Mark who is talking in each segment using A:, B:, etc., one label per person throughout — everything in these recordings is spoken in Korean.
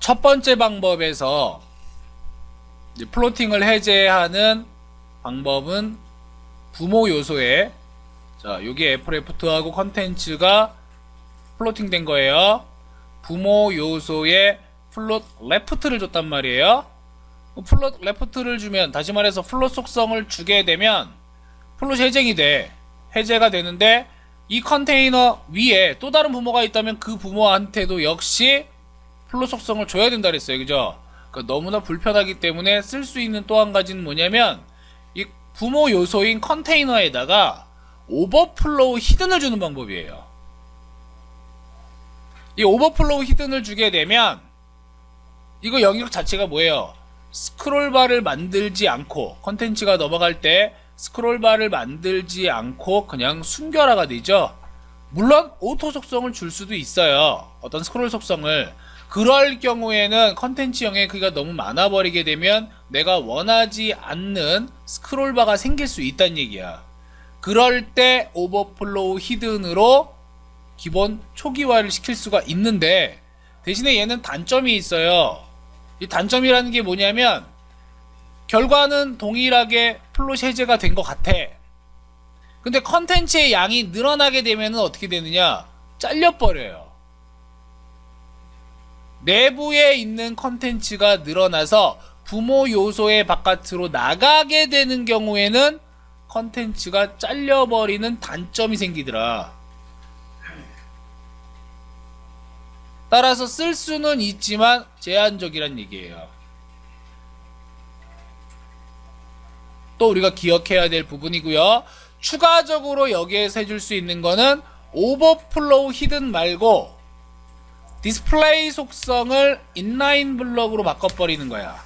A: 첫 번째 방법에서 이제 플로팅을 해제하는 방법은 부모 요소에, 자, 여기 FLF트하고 컨텐츠가 플로팅 된 거예요. 부모 요소에 플롯 레프트를 줬단 말이에요. 플롯 레프트를 주면, 다시 말해서 플롯 속성을 주게 되면 플롯이 해제가 되는데, 이 컨테이너 위에 또 다른 부모가 있다면 그 부모한테도 역시 플롯 속성을 줘야 된다 그랬어요. 그죠? 그러니까 너무나 불편하기 때문에 쓸 수 있는 또 한 가지는 뭐냐면, 이 부모 요소인 컨테이너에다가 오버플로우 히든을 주는 방법이에요. 이 오버플로우 히든을 주게 되면 이거 영역 자체가 뭐예요? 스크롤바를 만들지 않고, 컨텐츠가 넘어갈 때 스크롤바를 만들지 않고 그냥 순결화가 되죠. 물론 오토 속성을 줄 수도 있어요. 어떤 스크롤 속성을. 그럴 경우에는 컨텐츠 영역이 너무 많아버리게 되면 내가 원하지 않는 스크롤바가 생길 수 있다는 얘기야. 그럴 때 오버플로우 히든으로 기본 초기화를 시킬 수가 있는데, 대신에 얘는 단점이 있어요. 이 단점이라는 게 뭐냐면, 결과는 동일하게 플롯 해제가 된 것 같아. 근데 컨텐츠의 양이 늘어나게 되면 어떻게 되느냐? 잘려버려요. 내부에 있는 컨텐츠가 늘어나서 부모 요소의 바깥으로 나가게 되는 경우에는 컨텐츠가 잘려버리는 단점이 생기더라. 따라서 쓸 수는 있지만 제한적이란 얘기예요. 또 우리가 기억해야 될 부분이고요. 추가적으로 여기에서 해줄 수 있는 거는 오버플로우 히든 말고 디스플레이 속성을 인라인 블럭으로 바꿔버리는 거야.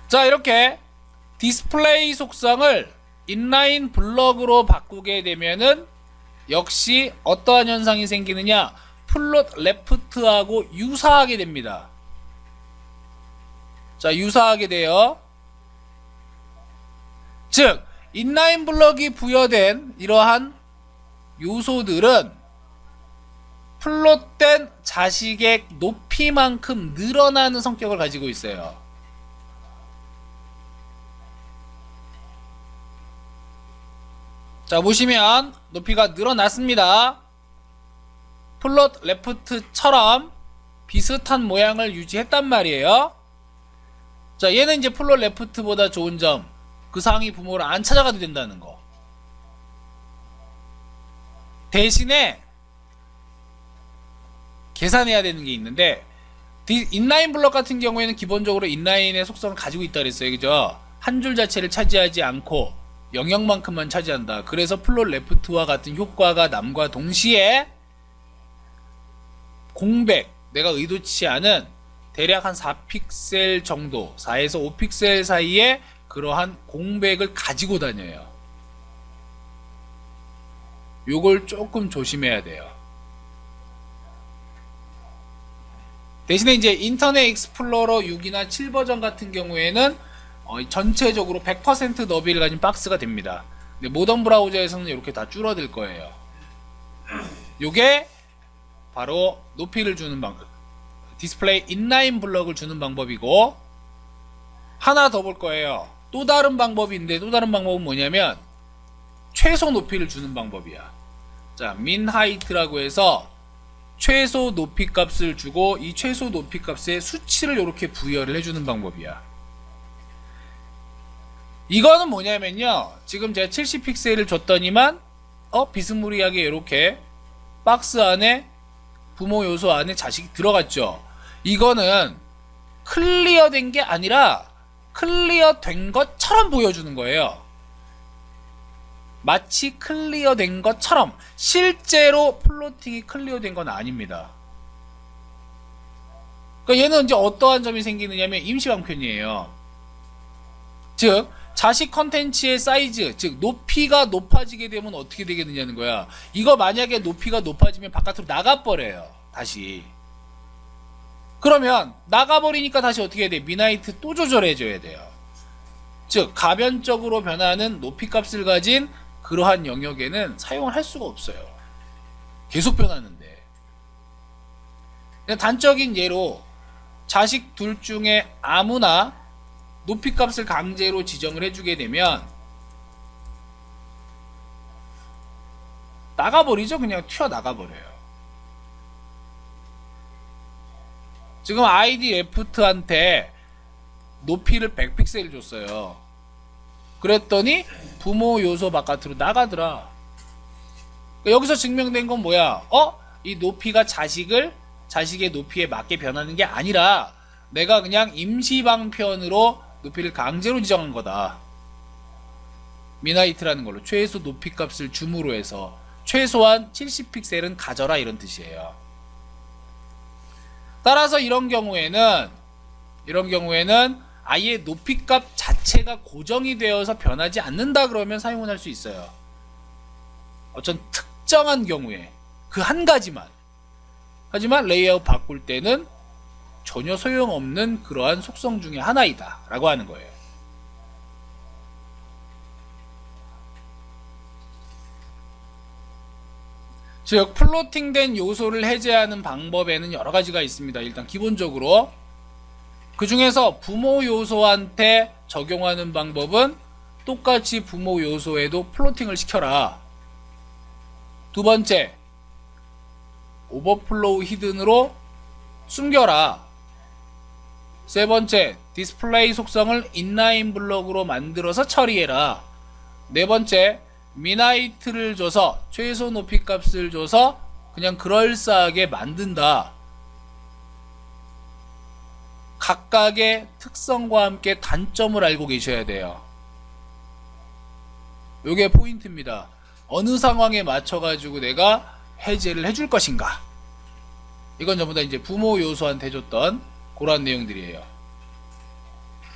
A: 자, 이렇게 디스플레이 속성을 인라인 블럭으로 바꾸게 되면은 역시 어떠한 현상이 생기느냐? 플롯 레프트하고 유사하게 됩니다. 자, 유사하게 돼요. 즉, 인라인 블럭이 부여된 이러한 요소들은 플롯된 자식의 높이만큼 늘어나는 성격을 가지고 있어요. 자, 보시면 높이가 늘어났습니다. 플롯 레프트처럼 비슷한 모양을 유지했단 말이에요. 자, 얘는 이제 플롯 레프트보다 좋은 점, 그 상위 부모를 안 찾아가도 된다는 거. 대신에 계산해야 되는 게 있는데, 인라인 블럭 같은 경우에는 기본적으로 인라인의 속성을 가지고 있다 그랬어요. 그죠? 한 줄 자체를 차지하지 않고 영역만큼만 차지한다. 그래서 플롯 레프트와 같은 효과가 남과 동시에 공백, 내가 의도치 않은 대략 한 4픽셀 정도, 4에서 5픽셀 사이에 그러한 공백을 가지고 다녀요. 요걸 조금 조심해야 돼요. 대신에 이제 인터넷 익스플로러 6이나 7 버전 같은 경우에는 전체적으로 100% 너비를 가진 박스가 됩니다. 근데 모던 브라우저에서는 이렇게 다 줄어들 거예요. 요게 바로 높이를 주는 방법, 디스플레이 인라인 블럭을 주는 방법이고, 하나 더 볼 거예요. 또 다른 방법인데, 또 다른 방법은 뭐냐면 최소 높이를 주는 방법이야. 자, min height라고 해서 최소 높이 값을 주고, 이 최소 높이 값에 수치를 이렇게 부여를 해주는 방법이야. 이거는 뭐냐면요, 지금 제가 70픽셀을 줬더니만 비스무리하게 이렇게 박스 안에, 부모 요소 안에 자식이 들어갔죠. 이거는 클리어 된 게 아니라 클리어 된 것처럼 보여주는 거예요. 마치 클리어 된 것처럼. 실제로 플로팅이 클리어 된 건 아닙니다. 그러니까 얘는 이제 어떠한 점이 생기느냐면 임시방편이에요. 즉, 자식 컨텐츠의 사이즈, 즉 높이가 높아지게 되면 어떻게 되겠느냐는 거야. 이거 만약에 높이가 높아지면 바깥으로 나가버려요. 다시. 그러면 나가버리니까 다시 어떻게 해야 돼? 민하이트 또 조절해줘야 돼요. 즉, 가변적으로 변하는 높이 값을 가진 그러한 영역에는 사용을 할 수가 없어요. 계속 변하는데. 그냥 단적인 예로 자식 둘 중에 아무나 높이값을 강제로 지정을 해주게 되면 나가버리죠. 그냥 튀어나가버려요. 지금 아이디 레프트한테 높이를 100픽셀 줬어요. 그랬더니 부모 요소 바깥으로 나가더라. 여기서 증명된 건 뭐야? 이 높이가 자식의 높이에 맞게 변하는 게 아니라 내가 그냥 임시방편으로 높이를 강제로 지정한 거다. 미나이트라는 걸로 최소 높이값을 줌으로 해서 최소한 70픽셀은 가져라 이런 뜻이에요. 따라서 이런 경우에는 아예 높이값 자체가 고정이 되어서 변하지 않는다 그러면 사용을 할 수 있어요. 어떤 특정한 경우에 그 한 가지만. 하지만 레이아웃 바꿀 때는 전혀 소용없는 그러한 속성 중에 하나이다 라고 하는 거예요. 즉 플로팅된 요소를 해제하는 방법에는 여러 가지가 있습니다. 일단 기본적으로 그 중에서 부모 요소한테 적용하는 방법은 똑같이 부모 요소에도 플로팅을 시켜라. 두 번째, 오버플로우 히든으로 숨겨라. 세 번째, 디스플레이 속성을 인라인 블럭으로 만들어서 처리해라. 네 번째, 미나이트를 줘서 최소 높이 값을 줘서 그냥 그럴싸하게 만든다. 각각의 특성과 함께 단점을 알고 계셔야 돼요. 요게 포인트입니다. 어느 상황에 맞춰가지고 내가 해제를 해줄 것인가. 이건 전부 다 이제 부모 요소한테 해줬던 그런 내용들이에요.